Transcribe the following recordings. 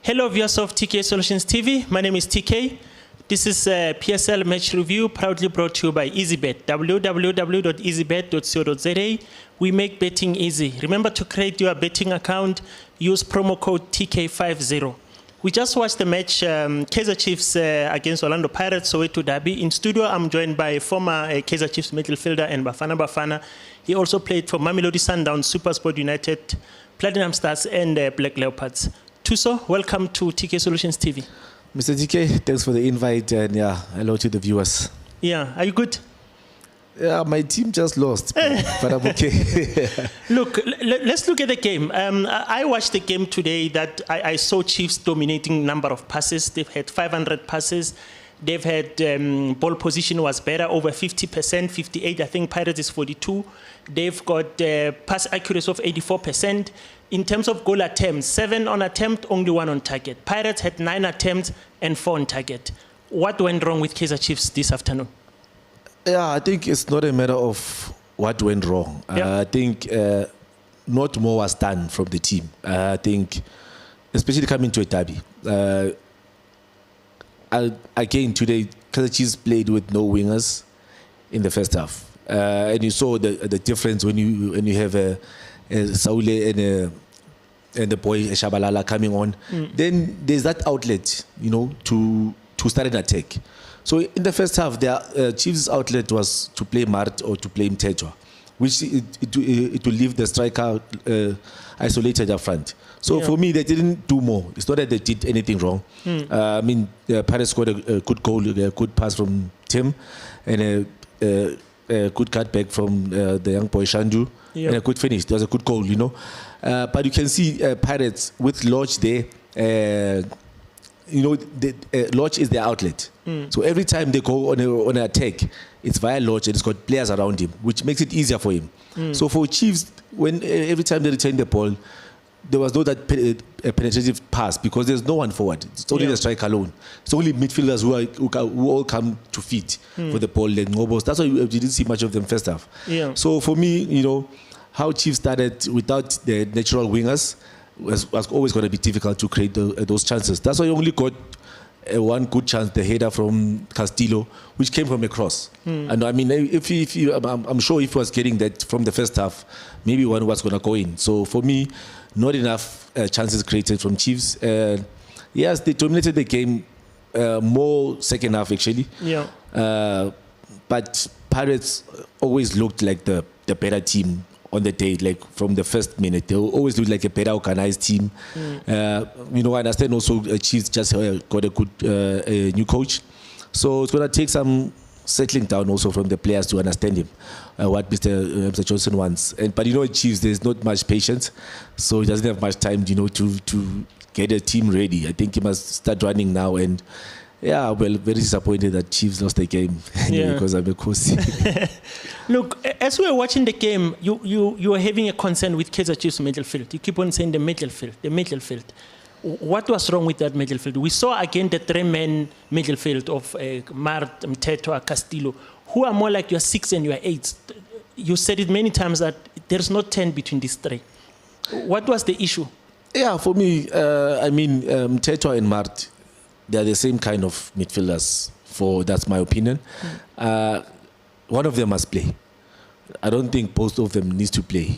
Hello, viewers of TK Solutions TV. My name is TK. This is a PSL match review proudly brought to you by EasyBet, www.easybet.co.za. We make betting easy. Remember to create your betting account. Use promo code TK50. We just watched the match, Kaizer Chiefs against Orlando Pirates, Soweto Derby. In studio, I'm joined by former Kaizer Chiefs midfielder and Bafana. He also played for Mamelodi Sundowns, SuperSport United, Platinum Stars, and Black Leopards. Thuso, welcome to TK Solutions TV. Mr. TK, thanks for the invite, and hello to the viewers. Yeah, are you good? Yeah, my team just lost, but I'm okay. Look, let's look at the game. I watched the game today that I saw Chiefs dominating number of passes. They've had 500 passes. They've had ball position was better, over 50%, 58. I think Pirates is 42. They've got pass accuracy of 84%. In terms of goal attempts, 7 on attempt, only 1 on target. Pirates had 9 attempts and 4 on target. What went wrong with Kaizer Chiefs this afternoon? Yeah, I think it's not a matter of what went wrong. I think not more was done from the team. I think, especially coming to a derby. Again, today, Kaizer Chiefs played with no wingers in the first half. And you saw the difference when you have a Saule and the boy Shabalala coming on. Then there's that outlet, to start an attack. So in the first half, the Chiefs' outlet was to play Mart or to play Mtetwa, which it will leave the striker isolated up front. So for me, they didn't do more. It's not that they did anything wrong. I mean, Paris scored a good goal, a good pass from Tim, and a good cutback from the young boy Shandu, and a good finish. It was a good goal, But you can see Pirates with Lodge there. Lodge is their outlet. So every time they go on an attack, it's via Lodge and it's got players around him, which makes it easier for him. So for Chiefs, every time they return the ball, there was no that penetrative pass because there's no one forward. It's only the striker alone. It's only midfielders who all come to feet for the ball. Like Ngobos. That's why we didn't see much of them first half. So for me, how Chiefs started without the natural wingers was always going to be difficult to create those chances. That's why you only got one good chance, the header from Castillo, which came from a cross. And I mean, I'm sure if he was getting that from the first half, maybe one was going to go in. So for me, not enough chances created from Chiefs. Yes, they dominated the game more second half actually. But Pirates always looked like the better team on the day, like from the first minute. They always look like a better organized team. I understand also Chiefs just got a good new coach. So it's going to take some settling down also from the players to understand him, what Mr. Johnson wants. But Chiefs, there's not much patience. So he doesn't have much time, to get a team ready. I think he must start running now. And very disappointed that Chiefs lost the game because I'm a coach. Look, as we were watching the game, you were having a concern with Kaizer Chiefs midfield. You keep on saying the midfield. What was wrong with that midfield? We saw again the 3-man midfield of Mart, Mtetwa, Castillo, who are more like your 6 and your 8. You said it many times that there's no 10 between these 3. What was the issue? Yeah, for me, Mtetwa and Mart, they're the same kind of midfielders. That's my opinion. One of them must play. I don't think both of them needs to play.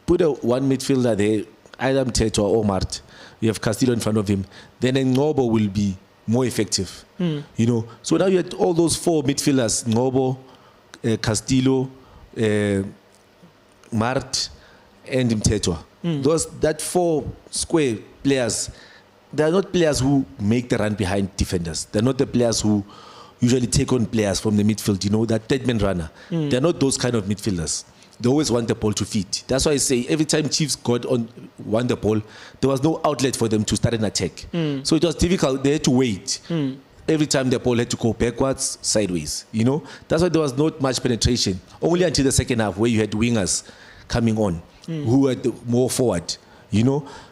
Put one midfielder there, either Mtetwa or Mart. You have Castillo in front of him. Then Ngobo will be more effective. So now you had all those 4 midfielders: Ngobo, Castillo, Mart, and Mtetwa. That 4 square players. They are not players who make the run behind defenders. They're not the players who usually take on players from the midfield, that third-man runner. They're not those kind of midfielders. They always want the ball to feed. That's why I say every time Chiefs won the ball, there was no outlet for them to start an attack. So it was difficult. They had to wait. Every time the ball had to go backwards, sideways. That's why there was not much penetration. Only until the second half where you had wingers coming on who were more forward.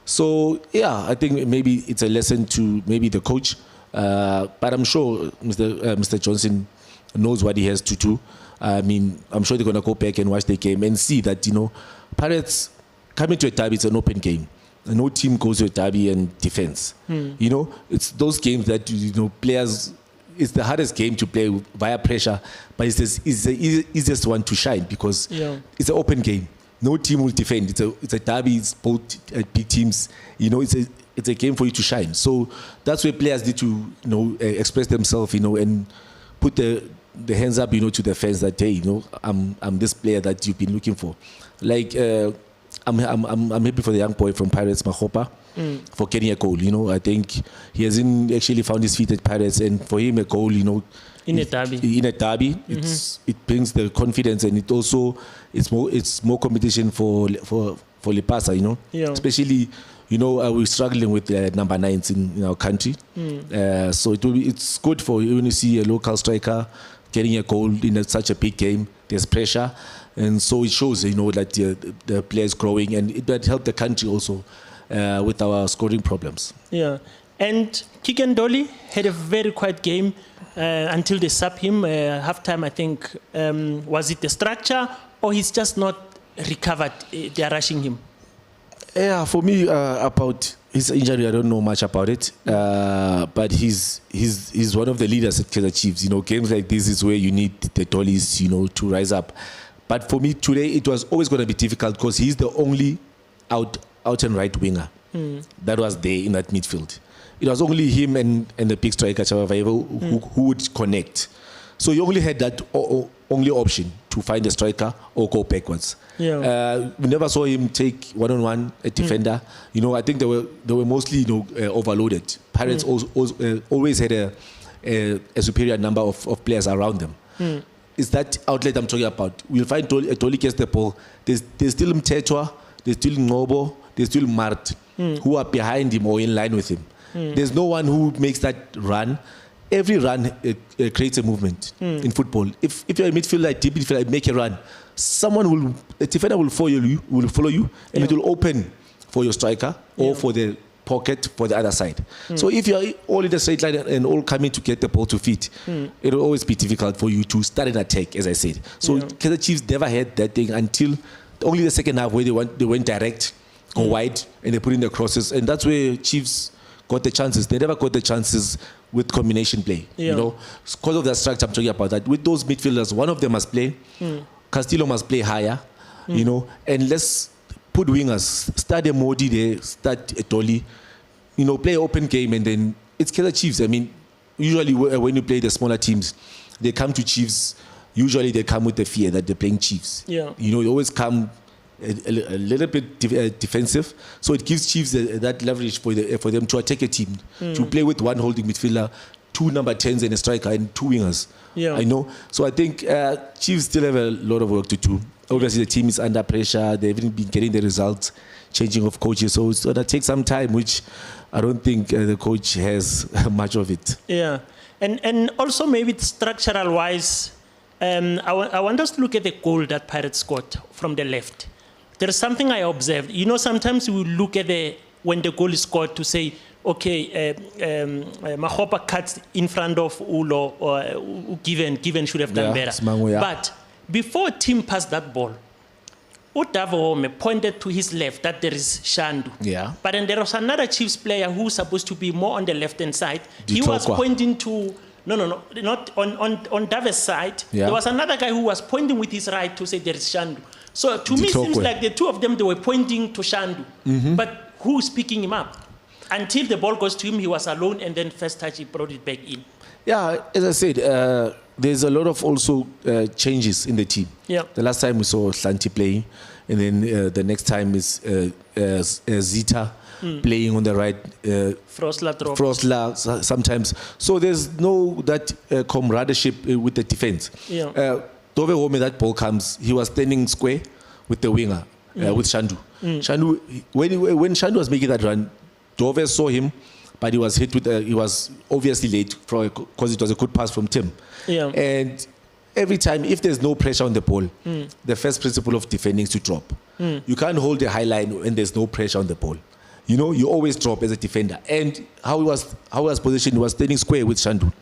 So I think maybe it's a lesson to maybe the coach, but I'm sure Mr. Johnson knows what he has to do. I'm sure they're going to go back and watch the game and see that Pirates coming to a derby, it's an open game. No team goes to a derby and defends. You know, it's those games that, you know, players, it's the hardest game to play via pressure, but it's the easiest one to shine because it's an open game. No team will defend. It's a derby. It's both big teams. You know, it's a game for you to shine. So that's where players need to, you know, express themselves, you know, and put the hands up, you know, to the fans that, hey, you know, I'm this player that you've been looking for. Like I'm happy for the young boy from Pirates, Mahopa, for getting a goal. You know, I think he hasn't actually found his feet at Pirates, and for him a goal, you know, in a derby, it brings the confidence, and it also it's more competition for Lipasa, you know, especially, you know, we're struggling with number 9s in our country, so it's good for you when you see a local striker getting a goal in such a big game. There's pressure, and so it shows, you know, that the players growing, and it would help the country also with our scoring problems. Yeah, and Kiken Dolly had a very quiet game until they sub him halftime. I think was it the structure, or he's just not recovered? They are rushing him. Yeah, for me, about his injury, I don't know much about it. But he's one of the leaders at Kaizer Chiefs. You know, games like this is where you need the Dollies, you know, to rise up. But for me today, it was always going to be difficult because he's the only out and right winger that was there in that midfield. It was only him and the big striker who would connect. So you only had that only option to find a striker or go backwards. Yeah. We never saw him take one-on-one a defender. You know, I think they were mostly, you know, overloaded. Pirates always had a superior number of players around them. It's that outlet I'm talking about. We'll find Dolly gets the ball. There's still Mtetwa, there's still Ngobo, there's still Mart, who are behind him or in line with him. There's no one who makes that run. Every run creates a movement in football. If you're a midfielder, deep midfielder, make a run, a defender will follow you, and it will open for your striker or for the pocket for the other side. So if you're all in the straight line and all coming to get the ball to feet, it will always be difficult for you to start an attack, as I said. So Kaizer Chiefs never had that thing until only the second half, where they went direct, go wide, and they put in the crosses, and that's where Chiefs got the chances. They never got the chances with combination play. You know, because of that structure I'm talking about, that with those midfielders, one of them must play. Castillo must play higher, you know, and let's put wingers, start a Modi there, start a Dolly, you know, play open game, and then it's Kaizer Chiefs. I mean, usually when you play the smaller teams, they come to Chiefs, usually they come with the fear that they're playing Chiefs. You know, they always come a little bit defensive, so it gives Chiefs that leverage for them to attack a team, to play with one holding midfielder, 2 number 10s and a striker, and 2 wingers. I know. So I think Chiefs still have a lot of work to do. Obviously, the team is under pressure. They haven't been getting the results, changing of coaches, so it's going to take some time, which I don't think the coach has much of it. Yeah, and also maybe structural wise, I want us to look at the goal that Pirates scored from the left. There's something I observed. You know, sometimes we look at when the goal is scored to say, okay, Mahopa cuts in front of Ulo, or Given should have done better. But before Tim passed that ball, Udavome pointed to his left that there is Shandu. But then there was another Chiefs player who was supposed to be more on the left-hand side. He was pointing to... No, not on Dave's side. There was another guy who was pointing with his right to say there is Shandu. So to me, it seems like the two of them, they were pointing to Shandu. But who's picking him up? Until the ball goes to him, he was alone, and then first touch, he brought it back in. Yeah, as I said, there's a lot of also changes in the team. The last time we saw Slanti playing, and then the next time is Zita playing on the right. Frosla sometimes. So there's no that comradeship with the defense. Dove Home, that ball comes, he was standing square with the winger, with Shandu. Shandu, when Shandu was making that run, Dove saw him, but he was hit with he was obviously late because it was a good pass from Tim. And every time, if there's no pressure on the ball, the first principle of defending is to drop. You can't hold a high line when there's no pressure on the ball. You know, you always drop as a defender. And how he was positioned, he was standing square with Shandu.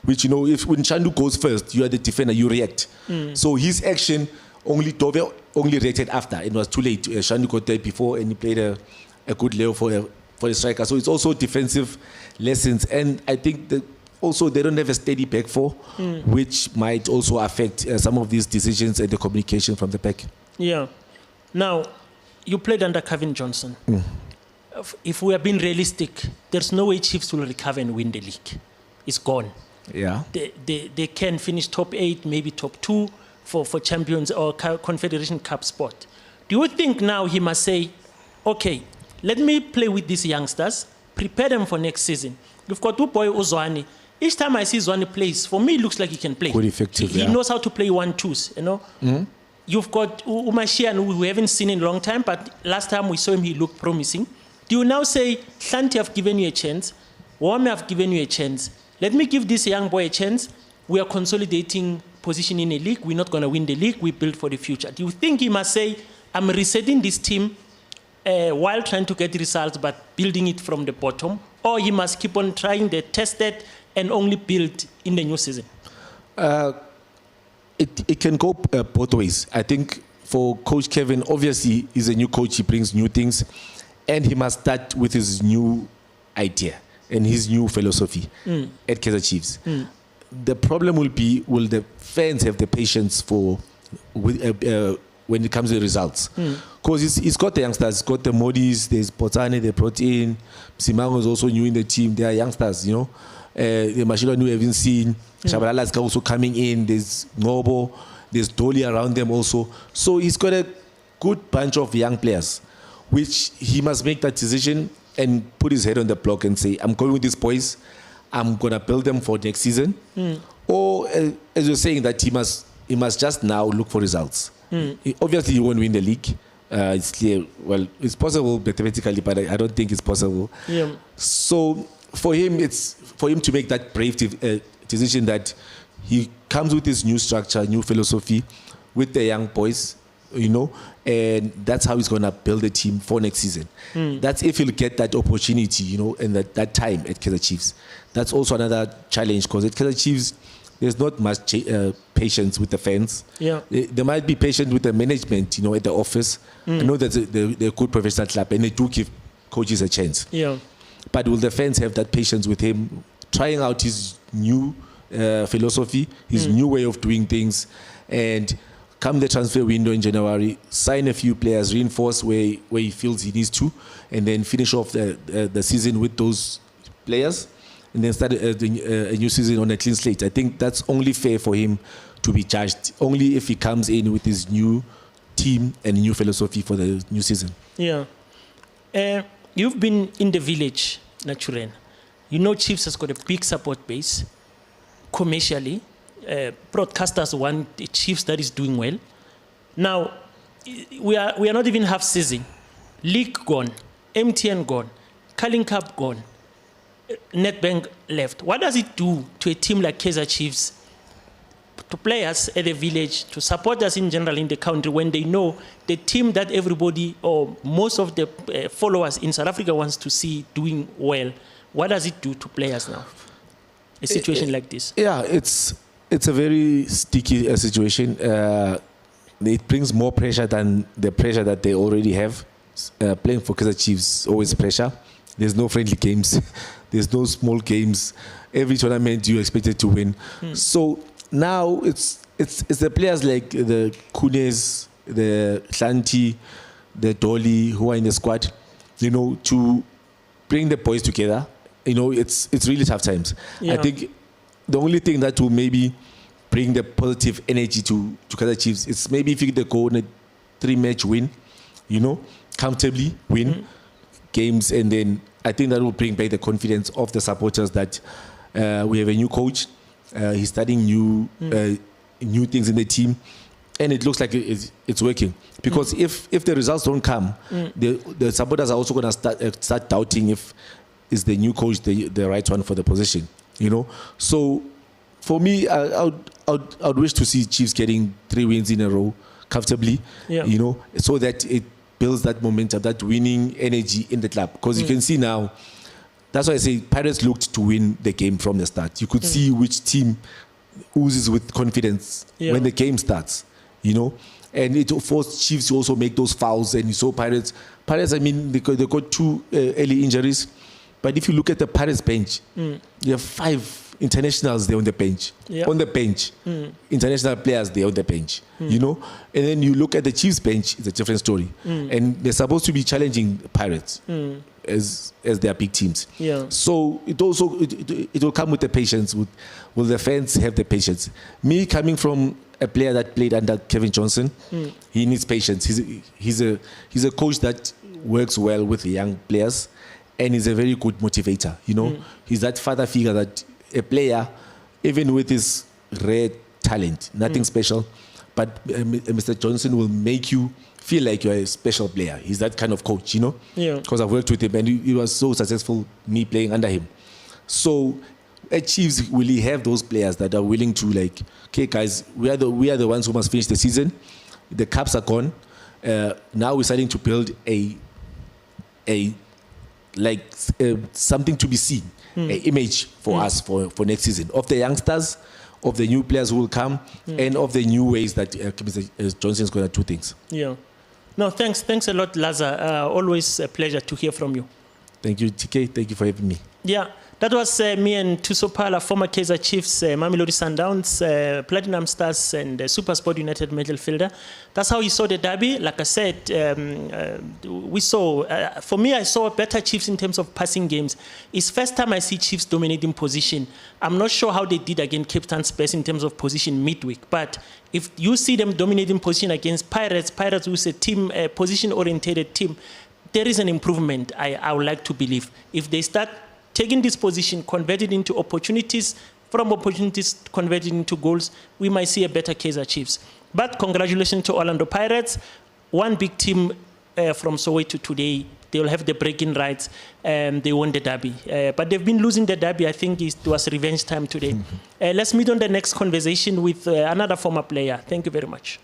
Which, you know, when Shandu goes first, you are the defender, you react. So his action, Dove only reacted after. It was too late. Shandu got there before, and he played a good level for the striker. So it's also defensive lessons, and I think that also they don't have a steady back four, which might also affect some of these decisions and the communication from the back. Yeah. Now, you played under Cavan Johnson. If we are being realistic, there's no way Chiefs will recover and win the league. It's gone. Yeah. They can finish top 8, maybe top 2 for Champions or Confederation Cup spot. Do you think now he must say, okay, let me play with these youngsters, prepare them for next season? You've got two boy Uzwani. Each time I see Uzwani plays, for me, it looks like he can play. Good effective, he knows how to play 1-2s, you know. You've got Umashian, who we haven't seen in a long time, but last time we saw him, he looked promising. Do you now say, Shanti, I've given you a chance, Wame, I've given you a chance, let me give this young boy a chance. We are consolidating position in a league. We're not going to win the league. We build for the future. Do you think he must say, I'm resetting this team while trying to get results, but building it from the bottom? Or he must keep on trying the tested and only build in the new season? It can go both ways. I think for Coach Cavan, obviously, he's a new coach. He brings new things. And he must start with his new idea and his new philosophy at Kaizer Chiefs. The problem will be, will the fans have the patience for when it comes to the results? Because he's got the youngsters, he's got the Modis, there's Potane, they brought in. Simango is also new in the team. They are youngsters, you know. The Mashilo we haven't seen. Shabalala is also coming in. There's Nobo, there's Dolly around them also. So he's got a good bunch of young players, which he must make that decision and put his head on the block and say, I'm going with these boys, I'm going to build them for next season. Or, as you're saying, that he must just now look for results. Obviously, he won't win the league. It's clear. Well, it's possible mathematically, but I don't think it's possible. Yeah. So for him, it's for him to make that brave decision that he comes with this new structure, new philosophy with the young boys, you know, and that's how he's going to build a team for next season. That's if he'll get that opportunity, you know, and that time at Kaizer Chiefs. That's also another challenge, because at Kaizer Chiefs, there's not much patience with the fans. Yeah. They might be patient with the management, you know, at the office. I know that they're a good professional club and they do give coaches a chance. Yeah. But will the fans have that patience with him, trying out his new philosophy, his new way of doing things, and come the transfer window in January, sign a few players, reinforce where he feels he needs to, and then finish off the season with those players, and then start a new season on a clean slate. I think that's only fair for him to be judged, only if he comes in with his new team and new philosophy for the new season. Yeah. You've been in the village, Naturen. You know Chiefs has got a big support base commercially. Broadcasters want the Chiefs that is doing well. Now, we are not even half season. League gone, MTN gone, Carling Cup gone, Nedbank left. What does it do to a team like Kaizer Chiefs, to players at the village, to supporters in general in the country, when they know the team that everybody or most of the followers in South Africa wants to see doing well? What does it do to players now? A situation like this? Yeah, it's a very sticky situation. It brings more pressure than the pressure that they already have. Playing for Kaizer Chiefs, always pressure. There's no friendly games. There's no small games. Every tournament you're expected to win. So now it's the players like the Kunes, the Shanti, the Dolly who are in the squad, you know, to bring the boys together. You know, it's really tough times. Yeah. I think the only thing that will maybe bring the positive energy to Kaizer Chiefs is maybe if you go on a 3-match win, you know, comfortably win games, and then I think that will bring back the confidence of the supporters that we have a new coach. He's starting new things in the team, and it looks like it's working. Because if the results don't come, the supporters are also going to start doubting if is the new coach the right one for the position, you know. So for me, I would wish to see Chiefs getting 3 wins in a row comfortably, you know, so that it builds that momentum, that winning energy in the club. Because you can see now, that's why I say Pirates looked to win the game from the start. You could see which team oozes with confidence when the game starts, you know. And it forced Chiefs to also make those fouls, and you saw Pirates Pirates, I mean, they got 2 early injuries. But if you look at the Pirates bench, you have 5 internationals there on the bench. Yeah. On the bench. International players there on the bench. You know? And then you look at the Chiefs bench, it's a different story. And they're supposed to be challenging Pirates as their big teams. Yeah. So it also it will come with the patience. Will the fans have the patience? Me coming from a player that played under Kevin Johnson, he needs patience. He's a coach that works well with the young players. And he's a very good motivator, you know. He's that father figure that a player, even with his rare talent, nothing special, but Mr. Johnson will make you feel like you're a special player. He's that kind of coach, you know. Yeah. Because I've worked with him and he was so successful, me playing under him. So at Chiefs, will he have those players that are willing to like, okay, guys, we are the ones who must finish the season. The cups are gone. Now we're starting to build something to be seen, an image for us for next season, of the youngsters, of the new players who will come, and of the new ways that Mr. Johnson is going to do things. Yeah. No, thanks a lot, Laza. Always a pleasure to hear from you. Thank you, TK. Thank you for having me. Yeah. That was me and Thuso Phala, former Kaizer Chiefs, Mamelodi Sundowns, Platinum Stars, and SuperSport United midfielder. That's how you saw the derby. Like I said, we saw, for me, I saw better Chiefs in terms of passing games. It's first time I see Chiefs dominating position. I'm not sure how they did against Cape Town Spurs in terms of position midweek, but if you see them dominating position against Pirates who is a team, position-oriented team, there is an improvement, I would like to believe. If they start taking this position, converted into opportunities, from opportunities converted into goals, we might see a better Kaizer Chiefs. But congratulations to Orlando Pirates. One big team from Soweto today. They will have the breaking rights. They won the derby. But they've been losing the derby. I think it was revenge time today. Let's meet on the next conversation with another former player. Thank you very much.